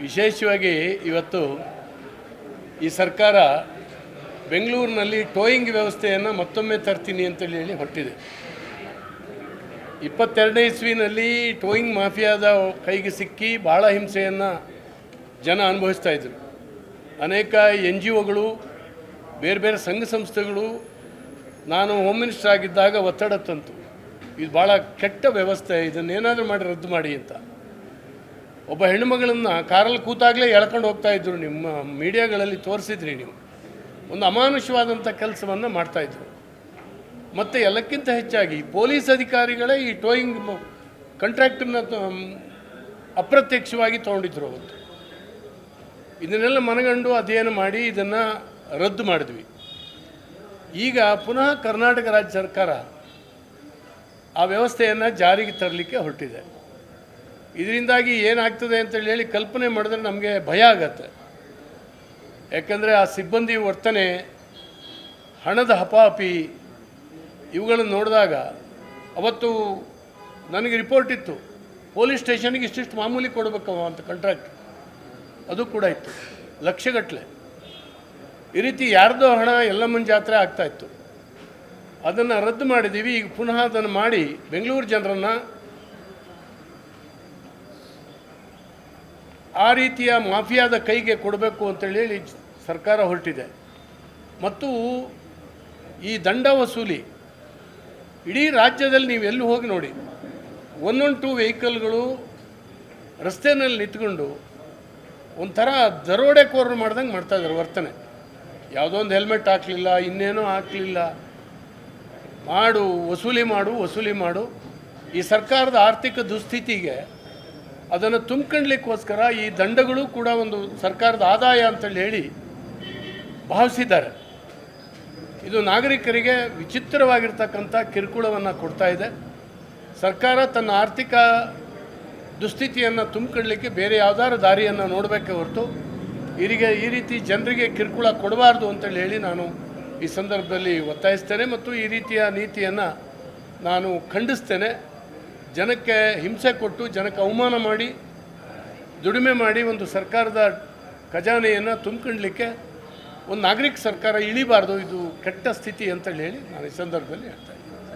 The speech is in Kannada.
ವಿಶೇಷವಾಗಿ ಇವತ್ತು ಈ ಸರ್ಕಾರ ಬೆಂಗಳೂರಿನಲ್ಲಿ ಟೋಯಿಂಗ್ ವ್ಯವಸ್ಥೆಯನ್ನು ಮತ್ತೊಮ್ಮೆ ತರ್ತೀನಿ ಅಂತೇಳಿ ಹೇಳಿ ಹೊರಟಿದೆ. 22ನೇ ಇಸ್ವಿನಲ್ಲಿ ಟೋಯಿಂಗ್ ಮಾಫಿಯಾದ ಕೈಗೆ ಸಿಕ್ಕಿ ಭಾಳ ಹಿಂಸೆಯನ್ನು ಜನ ಅನುಭವಿಸ್ತಾಯಿದ್ರು. ಅನೇಕ NGOಗಳು, ಬೇರೆ ಬೇರೆ ಸಂಘ ಸಂಸ್ಥೆಗಳು ನಾನು ಹೋಮ್ ಮಿನಿಸ್ಟರ್ ಆಗಿದ್ದಾಗ ಒತ್ತಡ ತಂತು, ಇದು ಭಾಳ ಕೆಟ್ಟ ವ್ಯವಸ್ಥೆ, ಇದನ್ನೇನಾದರೂ ಮಾಡಿ ರದ್ದು ಮಾಡಿ ಅಂತ. ಒಬ್ಬ ಹೆಣ್ಣುಮಗಳನ್ನು ಕಾರಲ್ಲಿ ಕೂತಾಗಲೇ ಎಳ್ಕೊಂಡು ಹೋಗ್ತಾಯಿದ್ರು. ನಿಮ್ಮ ಮೀಡಿಯಾಗಳಲ್ಲಿ ತೋರಿಸಿದ್ರಿ ನೀವು. ಒಂದು ಅಮಾನುಷವಾದಂಥ ಕೆಲಸವನ್ನು ಮಾಡ್ತಾಯಿದ್ರು. ಮತ್ತು ಎಲ್ಲಕ್ಕಿಂತ ಹೆಚ್ಚಾಗಿ ಪೊಲೀಸ್ ಅಧಿಕಾರಿಗಳೇ ಈ ಟೋಯಿಂಗ್ ಕಾಂಟ್ರಾಕ್ಟನ್ನು ಅಪ್ರತ್ಯಕ್ಷವಾಗಿ ತೊಗೊಂಡಿದ್ರು ಅವತ್ತು. ಇದನ್ನೆಲ್ಲ ಮನಗಂಡು ಅಧ್ಯಯನ ಮಾಡಿ ಇದನ್ನು ರದ್ದು ಮಾಡಿದ್ವಿ. ಈಗ ಪುನಃ ಕರ್ನಾಟಕ ರಾಜ್ಯ ಸರ್ಕಾರ ಆ ವ್ಯವಸ್ಥೆಯನ್ನು ಜಾರಿಗೆ ತರಲಿಕ್ಕೆ ಹೊರಟಿದೆ. ಇದರಿಂದಾಗಿ ಏನಾಗ್ತದೆ ಅಂತೇಳಿ ಹೇಳಿ ಕಲ್ಪನೆ ಮಾಡಿದ್ರೆ ನಮಗೆ ಭಯ ಆಗತ್ತೆ. ಯಾಕಂದರೆ ಆ ಸಿಬ್ಬಂದಿ ವರ್ತನೆ, ಹಣದ ಹಪಾಹಪಿ ಇವುಗಳನ್ನು ನೋಡಿದಾಗ ಅವತ್ತು ನನಗೆ ರಿಪೋರ್ಟ್ ಇತ್ತು, ಪೊಲೀಸ್ ಸ್ಟೇಷನ್ಗೆ ಇಷ್ಟಿಷ್ಟು ಮಾಮೂಲಿ ಕೊಡಬೇಕವ ಅಂತ ಕಾಂಟ್ರಾಕ್ಟ್, ಅದು ಕೂಡ ಇತ್ತು, ಲಕ್ಷಗಟ್ಟಲೆ. ಈ ರೀತಿ ಯಾರ್ದೋ ಹಣ ಎಲ್ಲಮ್ಮನ ಜಾತ್ರೆ ಆಗ್ತಾಯಿತ್ತು. ಅದನ್ನು ರದ್ದು ಮಾಡಿದ್ದೀವಿ. ಈಗ ಪುನಃ ಅದನ್ನು ಮಾಡಿ ಬೆಂಗಳೂರು ಜನರನ್ನು ಆ ರೀತಿಯ ಮಾಫಿಯಾದ ಕೈಗೆ ಕೊಡಬೇಕು ಅಂತೇಳಿ ಸರ್ಕಾರ ಹೊರಟಿದೆ. ಮತ್ತು ಈ ದಂಡ ವಸೂಲಿ ಇಡೀ ರಾಜ್ಯದಲ್ಲಿ ನೀವು ಎಲ್ಲಿ ಹೋಗಿ ನೋಡಿ, 112 ವೆಹಿಕಲ್ಗಳು ರಸ್ತೆಯಲ್ಲಿ ನಿಂತ್ಕೊಂಡು ಒಂಥರ ದರೋಡೆಕೋರರು ಮಾಡ್ದಂಗೆ ಮಾಡ್ತಾಯಿದ್ದಾರೆ ವರ್ತನೆ. ಯಾವುದೋ ಒಂದು ಹೆಲ್ಮೆಟ್ ಹಾಕಲಿಲ್ಲ, ಇನ್ನೇನೋ ಹಾಕಲಿಲ್ಲ, ವಸೂಲಿ ಮಾಡು. ಈ ಸರ್ಕಾರದ ಆರ್ಥಿಕ ದುಸ್ಥಿತಿಗೆ ಅದನ್ನು ತುಂಬಿಕೊಳ್ಳಲಿಕ್ಕೋಸ್ಕರ ಈ ದಂಡಗಳು ಕೂಡ ಒಂದು ಸರ್ಕಾರದ ಆದಾಯ ಅಂತೇಳಿ ಹೇಳಿ ಭಾವಿಸಿದ್ದಾರೆ. ಇದು ನಾಗರಿಕರಿಗೆ ವಿಚಿತ್ರವಾಗಿರ್ತಕ್ಕಂಥ ಕಿರುಕುಳವನ್ನು ಕೊಡ್ತಾ ಇದೆ. ಸರ್ಕಾರ ತನ್ನ ಆರ್ಥಿಕ ದುಸ್ಥಿತಿಯನ್ನು ತುಂಬಿಕೊಳ್ಳಲಿಕ್ಕೆ ಬೇರೆ ಯಾವುದಾದ್ರು ದಾರಿಯನ್ನು ನೋಡಬೇಕೇ ಹೊರತು ಈ ರೀತಿ ಜನರಿಗೆ ಕಿರುಕುಳ ಕೊಡಬಾರ್ದು ಅಂತೇಳಿ ಹೇಳಿ ನಾನು ಈ ಸಂದರ್ಭದಲ್ಲಿ ಒತ್ತಾಯಿಸ್ತೇನೆ. ಮತ್ತು ಈ ರೀತಿಯ ನೀತಿಯನ್ನು ನಾನು ಖಂಡಿಸ್ತೇನೆ. ಜನಕ್ಕೆ ಹಿಂಸೆ ಕೊಟ್ಟು, ಜನಕ್ಕೆ ಅವಮಾನ ಮಾಡಿ, ದುಡಿಮೆ ಮಾಡಿ ಒಂದು ಸರ್ಕಾರದ ಖಜಾನೆಯನ್ನು ತುಂಬಿಕೊಳ್ಳಲಿಕ್ಕೆ ಒಂದು ನಾಗರಿಕ ಸರ್ಕಾರ ಇಳಿಬಾರ್ದು. ಇದು ಕೆಟ್ಟ ಸ್ಥಿತಿ ಅಂತೇಳಿ ಹೇಳಿ ನಾನು ಈ ಸಂದರ್ಭದಲ್ಲಿ ಹೇಳ್ತಾ ಇದ್ದೀನಿ.